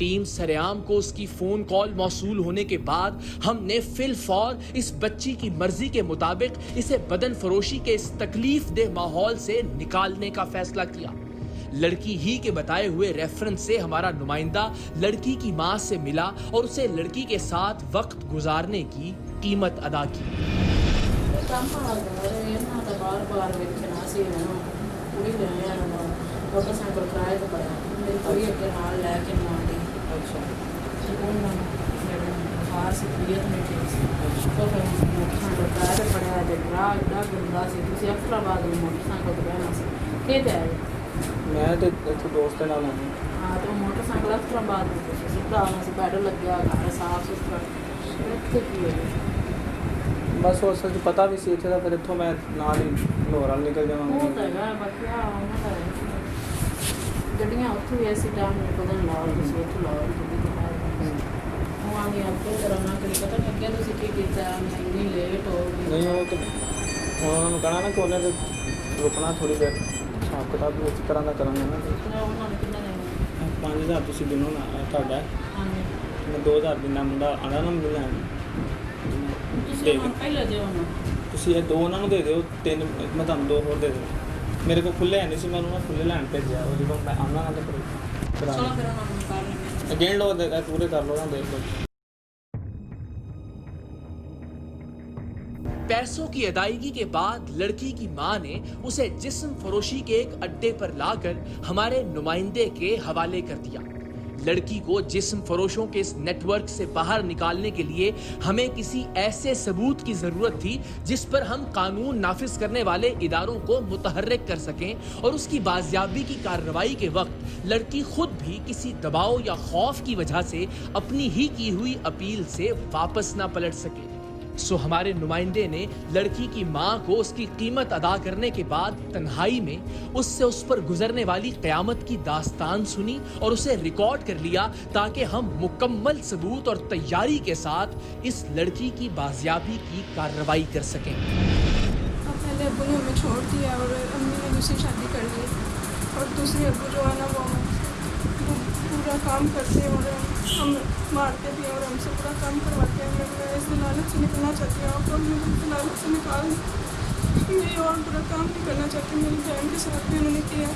Team सरेआम को उसकी फोन कॉल मौसूल होने के बाद हमने फिलफौर इस बच्ची की मर्जी के मुताबिक इसे बदन फरोशी के इस तकलीफ देह माहौल से निकालने का फैसला किया। लड़की ही के बताए हुए रेफरेंस से हमारा नुमाइंदा लड़की की मां से मिला और उसे लड़की के साथ वक्त गुजारने की कीमत अदा की। मैं तो दोस्त नाल आया। हाँ तो मोटरसाइकिल अफसराबाद सीधा आना से पैडल लग गया घर साफ सुथरा इतने की है बस वो असल पता भी सी इतना फिर इतों मैं नाल ही लाहौर निकल जावांगा। वो तो है बाकी गड्डियां उत्थों भी ऐसी टाइम में पता नहीं लाओ किसी उत्थों लाओ वो आगे आपको करना कहीं पता नहीं क्या तुसी की कीता मैं इतनी लेट हो गई नहीं वो तो उन्होंने कहना ना कि उन्हें तो रुकना थोड़ी देर हिसाब किताब भी उसी तरह का करांगे ना। उन्होंने कितना देना 5000 तुसी दिनों ना ਤੁਹਾਡਾ हाँ मैं 2000 ਦਿੰਦਾ ਮੁੰਡਾ ਆਣਾ ਨਾ ਮੈਨੂੰ ਲੈਣ ਤੁਸੀਂ ਹੁਣ ਪਹਿਲਾਂ ਦਿਓ ਨਾ ਤੁਸੀਂ ਇਹ ਦੋ ਉਹਨਾਂ ਨੂੰ ਦੇ ਦਿਓ ਤਿੰਨ ਮੈਂ ਤੁਹਾਨੂੰ ਦੋ ਹੋਰ ਦੇ ਦਿਓ ਮੇਰੇ ਕੋਲ ਖੁੱਲੇ ਨਹੀਂ ਸੀ ਮੈਂ ਉਹਨਾਂ ਨੂੰ ਖੁੱਲੇ ਲੈਣ ਭੇਜਿਆ ਉਹ ਜਦੋਂ ਮੈਂ ਆਉਣਾ ਨਾ ਤੇ ਫਿਰ ਚਲੋ ਫਿਰ ਉਹਨਾਂ ਨੂੰ ਨਿਕਾਲ ਲੈਂਦੇ ਅਗੇਨ ਲੋ ਪੂਰੇ ਕਰ ਲਓ ਨਾ ਦੇਖ ਲਓ। पैसों की अदायगी के बाद लड़की की मां ने उसे जिस्म फरोशी के एक अड्डे पर लाकर हमारे नुमाइंदे के हवाले कर दिया। लड़की को जिस्म फरोशों के इस नेटवर्क से बाहर निकालने के लिए हमें किसी ऐसे सबूत की जरूरत थी जिस पर हम कानून नाफिज करने वाले इदारों को मुतहर्रिक कर सकें और उसकी बाजियाबी की कार्रवाई के वक्त लड़की खुद भी किसी दबाव या खौफ की वजह से अपनी ही की हुई अपील से वापस ना पलट सके। सो हमारे नुमाइंदे ने लड़की की मां को उसकी कीमत अदा करने के बाद तन्हाई में उससे उस पर गुजरने वाली क़यामत की दास्तान सुनी और उसे रिकॉर्ड कर लिया ताकि हम मुकम्मल सबूत और तैयारी के साथ इस लड़की की बाजियाबी की कार्रवाई कर सकें। पहले अब्बू ने हमें छोड़ दिया और अम्मी ने दूसरी शादी कर ली और दूसरे अब्बू जो है ना वो पूरा काम करते हैं और हम मारते भी हैं और हमसे पूरा काम करवाते हैं। मैं इस लालच से निकलना चाहती हूँ और मुझे इस लालच से निकाल मैं और पूरा काम नहीं करना चाहती। मेरी बहन के साथ भी उन्होंने किया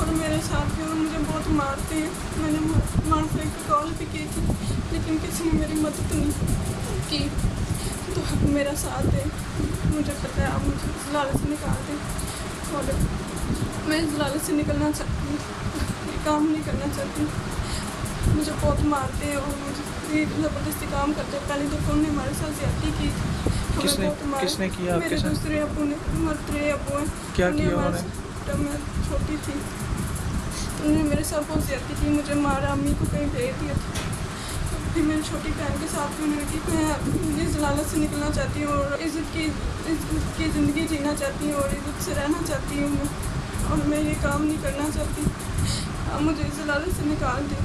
और मेरे साथ भी और मुझे बहुत मारते हैं। मैंने मारते की कॉल भी की थी लेकिन किसी ने मेरी मदद नहीं की तो आप मेरा साथ दें। मुझे पता है आप मुझे इस लालच से निकाल दें और मैं इस लालच से निकलना चाहती हूँ, ये काम नहीं करना चाहती। मुझे बहुत मारते हैं और मुझे ज़बरदस्ती काम करते हैं। पहले दफ़ा उन्होंने हमारे साथ ज्यादती की थी। किसने किया मेरे दूसरे अब्बू ने मरते अब्बू हैं। क्या किया उन्होंने? जब मैं छोटी थी उन्होंने मेरे साथ बहुत ज्यादती की, मुझे मारा, अम्मी को कहीं भेज दिया था। फिर मेरी छोटी बहन के साथ भी उन्होंने की। मैं इस लालच से निकलना चाहती हूँ और इज़्ज़त की ज़िंदगी जीना चाहती हूँ और इज़्ज़त से रहना चाहती हूँ और मैं ये काम नहीं करना चाहती। आप मुझे इस लालच से निकाल दें।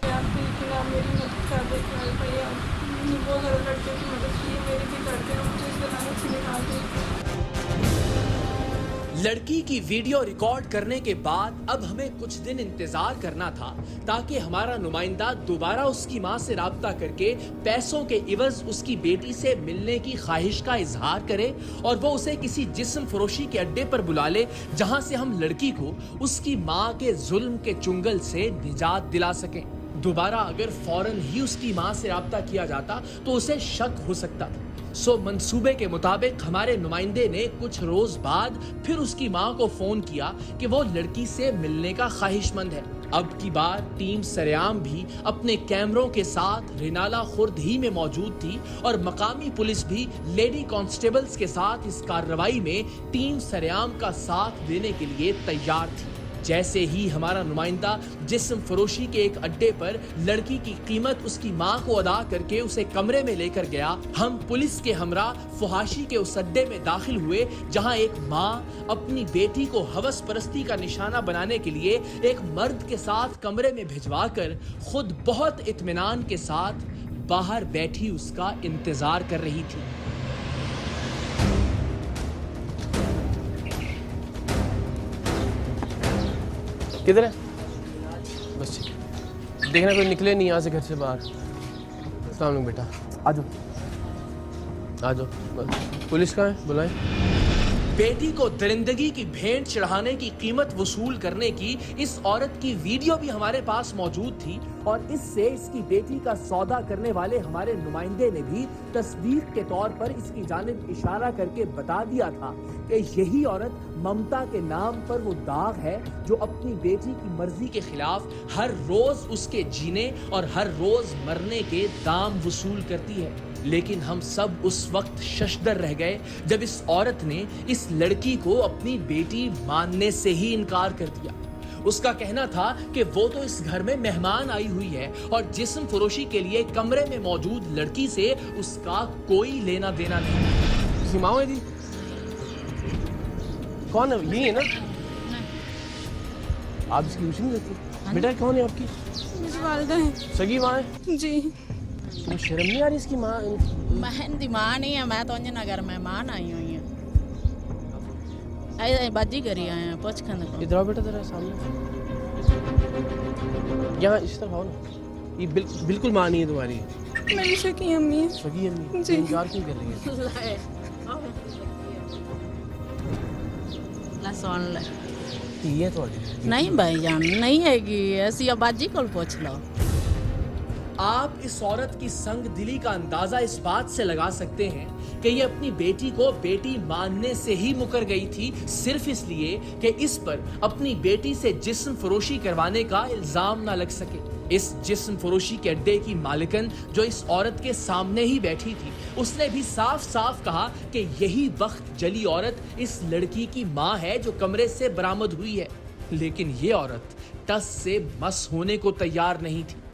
आपकी लेकिन आप मेरी मदद कर दें भैया। बहुत ज़्यादा लड़कियों की मदद की मेरी भी करते हैं, मुझे इस लालच से निकाल दें। लड़की की वीडियो रिकॉर्ड करने के बाद अब हमें कुछ दिन इंतजार करना था ताकि हमारा नुमाइंदा दोबारा उसकी मां से राब्ता करके पैसों के इवज उसकी बेटी से मिलने की ख्वाहिश का इजहार करे और वो उसे किसी जिस्म फरोशी के अड्डे पर बुला ले जहां से हम लड़की को उसकी मां के जुल्म के चुंगल से निजात दिला सकें। दोबारा अगर फौरन ही उसकी मां से राब्ता किया जाता तो उसे शक हो सकता था। सो मंसूबे के मुताबिक हमारे नुमाइंदे ने कुछ रोज बाद फिर उसकी मां को फोन किया कि वो लड़की से मिलने का ख्वाहिशमंद है। अब की बार टीम सरेआम भी अपने कैमरों के साथ रिनाला खुर्द ही में मौजूद थी और मकामी पुलिस भी लेडी कांस्टेबल्स के साथ इस कार्रवाई में टीम सरेआम का साथ देने के लिए तैयार थी। जैसे ही हमारा नुमाइंदा जिस्म फरोशी के एक अड्डे पर लड़की की कीमत उसकी मां को अदा करके उसे कमरे में लेकर गया, हम पुलिस के हमरा फुहाशी के उस अड्डे में दाखिल हुए जहां एक मां अपनी बेटी को हवस परस्ती का निशाना बनाने के लिए एक मर्द के साथ कमरे में भिजवाकर खुद बहुत इत्मीनान के साथ बाहर बैठी उसका इंतजार कर रही थी। किधर है? बस ठीक। देखना कोई निकले नहीं यहाँ से घर से बाहर। अस्सलाम वालेकुम बेटा, आ जाओ आ जाओ। पुलिस कहाँ है, बुलाएं। बेटी को दरिंदगी की भेंट चढ़ाने की कीमत वसूल करने की इस औरत की वीडियो भी हमारे पास मौजूद थी और इससे इसकी बेटी का सौदा करने वाले हमारे नुमाइंदे ने भी तस्दीक के तौर पर इसकी जानिब इशारा करके बता दिया था कि यही औरत ममता के नाम पर वो दाग है जो अपनी बेटी की मर्जी के खिलाफ हर रोज उसके जीने और हर रोज मरने के दाम वसूल करती है। लेकिन हम सब उस वक्त शशदर रह गए जब इस औरत ने इस लड़की को अपनी बेटी मानने से ही इनकार कर दिया। उसका कहना था कि वो तो इस घर में मेहमान आई हुई है और जिस्म फरोशी के लिए कमरे में मौजूद लड़की से उसका कोई लेना देना नहीं। इसकी माँ है जी? कौन है? यही है ना? आप इसकी रुचि नहीं देती? बेटा कौन है आपकी? मेरी वालदा है सगी माँ है? जी। तुम्हें शर्म नहीं आ रही इसकी माँ? मैं दी मां नहीं है, मैं तो अंजना घर मेहमान आई हुई हूँ। ऐ बाजी करी आए हैं, पूछ खंद को। इधर आओ बेटा, तेरा सामने यहाँ इस तरफ आओ ना। ये बिल्कुल माँ नहीं है तुम्हारी। मेरी शकी अम्मी है। सगी अम्मी? जी। इनकार क्यों कर रही है? ला सुन ले। ये तो अड़ी नहीं भाईजान, नहीं हैगी, ऐसी बाजी को पूछ लो। आप इस औरत की संग दिली का अंदाजा इस बात से लगा सकते हैं कि ये अपनी बेटी को बेटी मानने से ही मुकर गई थी, सिर्फ इसलिए कि इस पर अपनी बेटी से जिस्म फरोशी करवाने का इल्जाम ना लग सके। इस जिस्म फरोशी के अड्डे की मालिकन जो इस औरत के सामने ही बैठी थी, उसने भी साफ साफ कहा कि यही वक्त जली औरत इस लड़की की माँ है जो कमरे से बरामद हुई है। लेकिन ये औरत टस से मस होने को तैयार नहीं थी।